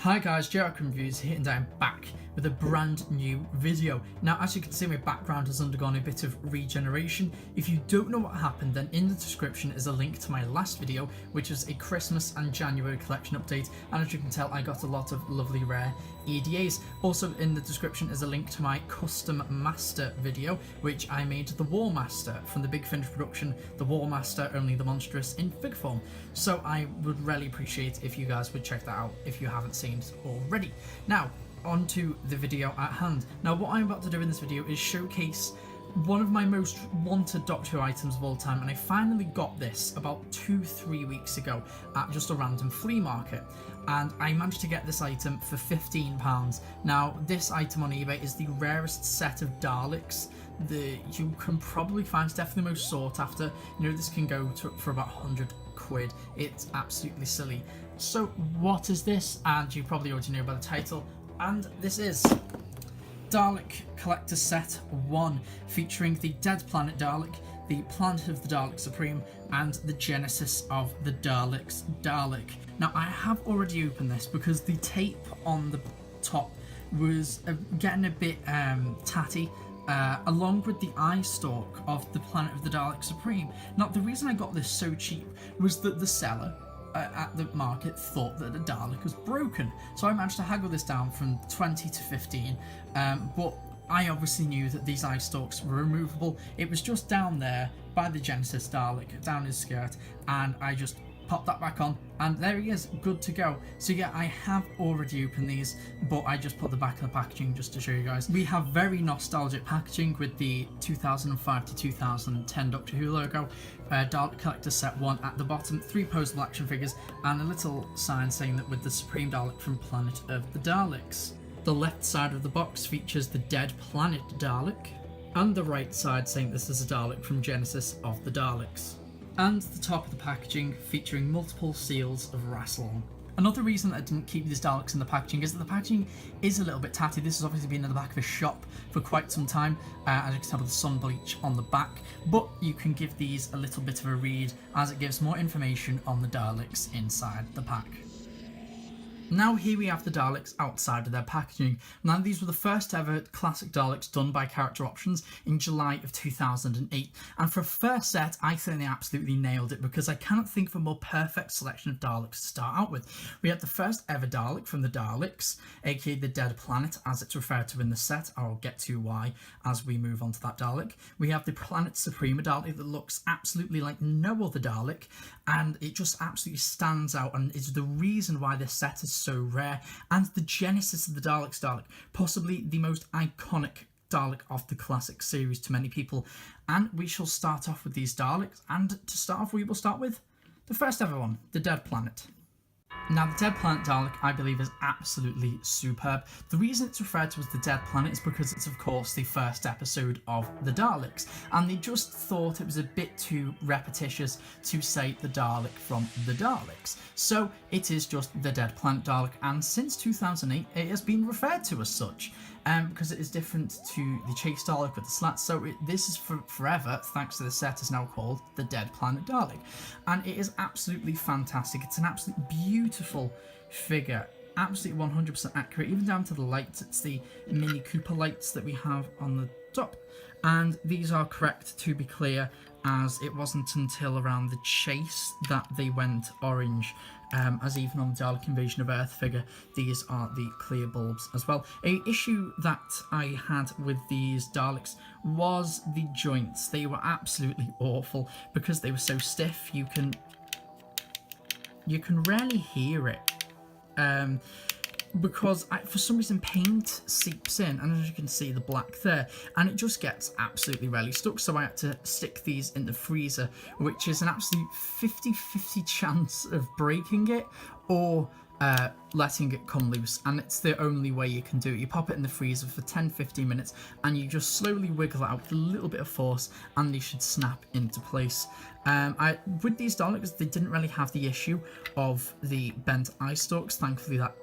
Hi guys, Jericho Reviews here, and I'm back with a brand new video. Now, as you can see, my background has undergone a bit of regeneration. If you don't know what happened, then in the description is a link to my last video, which was a Christmas and January collection update, and as you can tell, I got a lot of lovely rare EDAs. Also in the description is a link to my custom master video, which I made the War Master from the Big Finish production, the War Master, only the monstrous in fig form. So I would really appreciate if you guys would check that out if you haven't seen it already. Now, on to the video at hand. Now, what I'm about to do in this video is showcase one of my most wanted Doctor Who items of all time, and I finally got this about 2-3 weeks ago at just a random flea market, and I managed to get this item for £15. Now, this item on eBay is the rarest set of Daleks that you can probably find. It's definitely the most sought after. You know, this can go for about 100 quid. It's absolutely silly. So what is this? And you probably already know by the title, and this is Dalek Collectors Set 1, featuring the Dead Planet Dalek, the Planet of the Dalek Supreme, and the Genesis of the Daleks Dalek. Now, I have already opened this because the tape on the top was getting a bit tatty, along with the eye stalk of the Planet of the Dalek Supreme. Now, the reason I got this so cheap was that the seller at the market thought that the Dalek was broken, so I managed to haggle this down from 20 to 15, but I obviously knew that these eye stalks were removable. It was just down there by the Genesis Dalek, down his skirt, and I just popped that back on, and there he is, good to go. So yeah, I have already opened these, but I just put the back of the packaging just to show you guys. We have very nostalgic packaging with the 2005 to 2010 Doctor Who logo, Dalek Collectors Set 1 at the bottom, 3 posable action figures, and a little sign saying that with the Supreme Dalek from Planet of the Daleks. The left side of the box features the Dead Planet Dalek, and the right side saying this is a Dalek from Genesis of the Daleks. And the top of the packaging featuring multiple seals of Rassilon. Another reason that I didn't keep these Daleks in the packaging is that the packaging is a little bit tatty. This has obviously been in the back of a shop for quite some time, as you can tell with the sun bleach on the back, but you can give these a little bit of a read as it gives more information on the Daleks inside the pack. Now here we have the Daleks outside of their packaging. Now, these were the first ever Classic Daleks done by Character Options in July of 2008, and for a first set I think they absolutely nailed it, because I cannot think of a more perfect selection of Daleks to start out with. We had the first ever Dalek from the Daleks, aka the Dead Planet as it's referred to in the set. I'll get to why as we move on to that Dalek. We have the Planet Supreme Dalek that looks absolutely like no other Dalek, and it just absolutely stands out and is the reason why this set is so rare. And the Genesis of the Daleks Dalek, possibly the most iconic Dalek of the classic series to many people. And we shall start off with these Daleks, and to start off we will start with the first ever one, the Dead Planet. Now, the Dead Planet Dalek, I believe, is absolutely superb. The reason it's referred to as the Dead Planet is because it's, of course, the first episode of the Daleks, and they just thought it was a bit too repetitious to say the Dalek from the Daleks. So it is just the Dead Planet Dalek, and since 2008, it has been referred to as such, because it is different to the Chase Dalek with the slats. So this is forever, thanks to the set, is now called the Dead Planet Dalek, and it is absolutely fantastic. It's an absolute beautiful figure, absolutely 100% accurate, even down to the lights. It's the Mini Cooper lights that we have on the top, and these are correct, to be clear, as it wasn't until around the Chase that they went orange, as even on the Dalek Invasion of Earth figure, these are the clear bulbs as well. A issue that I had with these Daleks was the joints. They were absolutely awful because they were so stiff. You can rarely hear it, because for some reason paint seeps in, and as you can see the black there, and it just gets absolutely really stuck. So I had to stick these in the freezer, which is an absolute 50-50 chance of breaking it or letting it come loose, and it's the only way you can do it. You pop it in the freezer for 10-15 minutes and you just slowly wiggle it out with a little bit of force, and they should snap into place. With these Daleks, they didn't really have the issue of the bent eye stalks. Thankfully that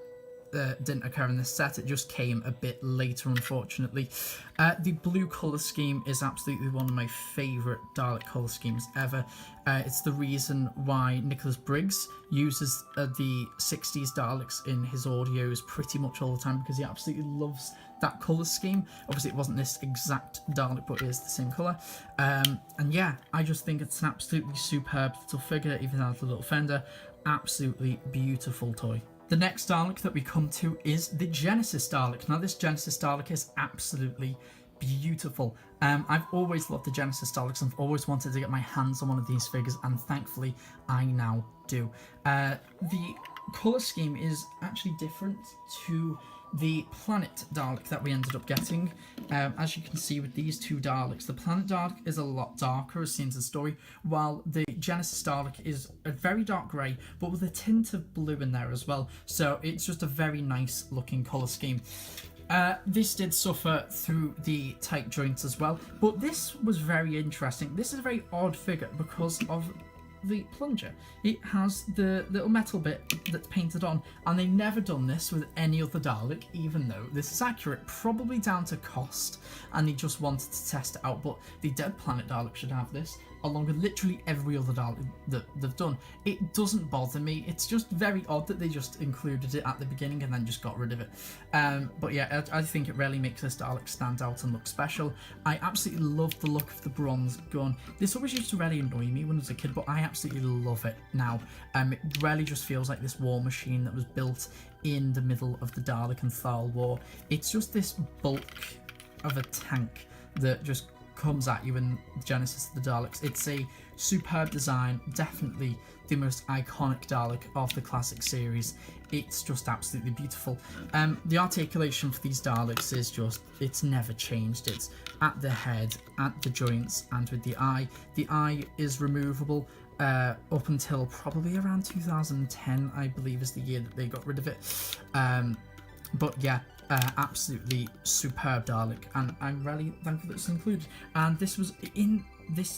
didn't occur in this set. It just came a bit later, unfortunately. The blue colour scheme is absolutely one of my favourite Dalek colour schemes ever. It's the reason why Nicholas Briggs uses the 60s Daleks in his audios pretty much all the time, because he absolutely loves that colour scheme. Obviously it wasn't this exact Dalek, but it is the same colour. And yeah, I just think it's an absolutely superb little figure, even out the little fender. Absolutely beautiful toy. The next Dalek that we come to is the Genesis Dalek. Now this Genesis Dalek is absolutely beautiful. I've always loved the Genesis Daleks and I've always wanted to get my hands on one of these figures, and thankfully I now do. The colour scheme is actually different to the Planet Dalek that we ended up getting. As you can see with these two Daleks, the Planet Dalek is a lot darker as seen in the story, while the Genesis Dalek is a very dark grey, but with a tint of blue in there as well. So it's just a very nice looking colour scheme. This did suffer through the tight joints as well, but this was very interesting. This is a very odd figure because of the plunger. It has the little metal bit that's painted on, and they've never done this with any other Dalek, even though this is accurate, probably down to cost, and they just wanted to test it out. But the Dead Planet Dalek should have this, along with literally every other Dalek that they've done. It doesn't bother me. It's just very odd that they just included it at the beginning and then just got rid of it. But yeah, I think it really makes this Dalek stand out and look special. I absolutely love the look of the bronze gun. This always used to really annoy me when I was a kid, but I absolutely love it now. It really just feels like this war machine that was built in the middle of the Dalek and Thal War. It's just this bulk of a tank that just comes at you in Genesis of the Daleks. It's a superb design, definitely the most iconic Dalek of the classic series. It's just absolutely beautiful. The articulation for these Daleks is just, it's never changed. It's at the head, at the joints, and with the eye. The eye is removable up until probably around 2010, I believe, is the year that they got rid of it. But yeah, absolutely superb Dalek, and I'm really thankful that it's included. And this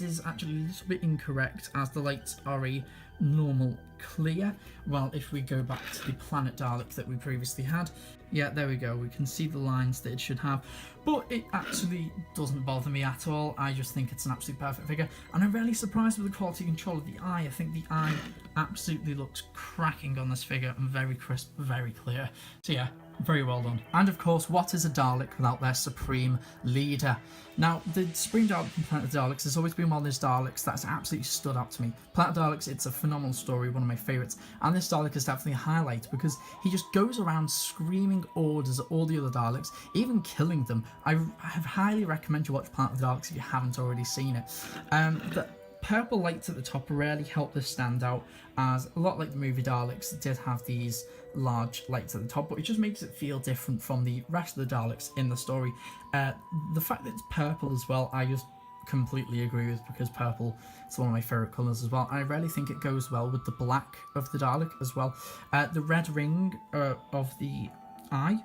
is actually a little bit incorrect, as the lights are a normal clear. Well, if we go back to the Planet Dalek that we previously had, yeah, there we go, we can see the lines that it should have, but it actually doesn't bother me at all. I just think it's an absolute perfect figure, and I'm really surprised with the quality control of the eye. I think the eye absolutely looks cracking on this figure, and very crisp, very clear. So yeah, very well done. And of course, what is a Dalek without their supreme leader? Now, the Supreme Dalek from Planet Daleks has always been one of those Daleks that's absolutely stood out to me. Planet Daleks, it's a phenomenal story, one of my favourites, and this Dalek is definitely a highlight because he just goes around screaming orders at all the other Daleks, even killing them. I highly recommend you watch Planet Daleks if you haven't already seen it. The purple lights at the top really help this stand out, as a lot like the movie Daleks did have these large lights at the top, but it just makes it feel different from the rest of the Daleks in the story. The fact that it's purple as well, I just completely agree with, because purple is one of my favourite colours as well. I really think it goes well with the black of the Dalek as well. The red ring of the eye,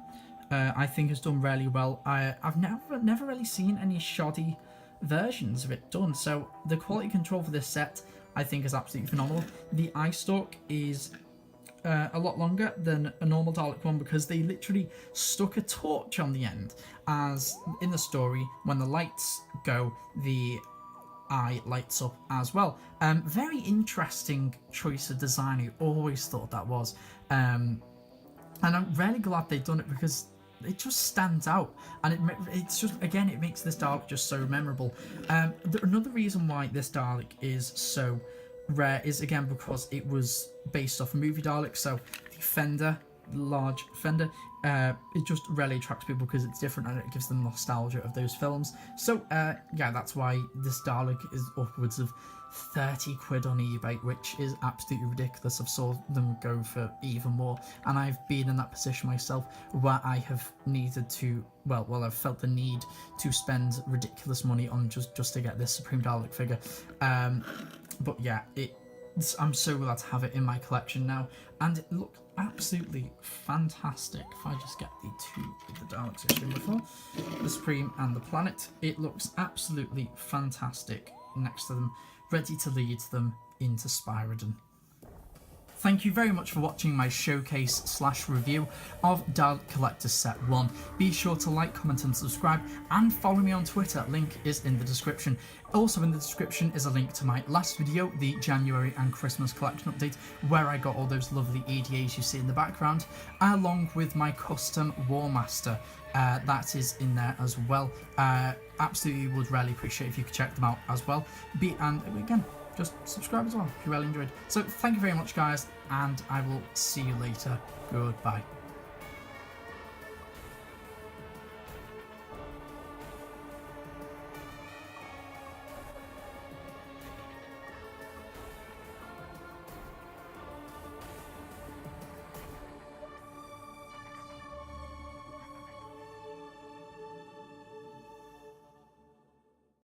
I think has done really well. I've never really seen any shoddy versions of it done, so the quality control for this set I think is absolutely phenomenal. The eye stalk is a lot longer than a normal Dalek one, because they literally stuck a torch on the end, as in the story when the lights go, the eye lights up as well. Very interesting choice of design, I always thought that was, and I'm really glad they've done it, because it just stands out, and it's just, again, it makes this Dalek just so memorable. Another reason why this Dalek is so rare is, again, because it was based off a movie Dalek, so the fender, large fender, it just really attracts people because it's different and it gives them nostalgia of those films. So yeah, that's why this Dalek is upwards of 30 quid on eBay, which is absolutely ridiculous. I've saw them go for even more, and I've been in that position myself where I have needed to, well, I've felt the need to spend ridiculous money on just to get this Supreme Dalek figure. But yeah, I'm so glad to have it in my collection now, and it looks absolutely fantastic. If I just get the two of the Daleks I've seen before, the Supreme and the Planet, it looks absolutely fantastic next to them, ready to lead them into Spyridon. thank you very much for watching my showcase / review of Dalek Collectors Set 1. Be sure to like, comment and subscribe, and follow me on Twitter, link is in the description. Also in the description is a link to my last video, the January and Christmas collection update, where I got all those lovely EDAs you see in the background, along with my custom War Master. That is in there as well. Absolutely would really appreciate if you could check them out as well. And again, just subscribe as well if you really enjoyed. So thank you very much, guys, and I will see you later. Goodbye.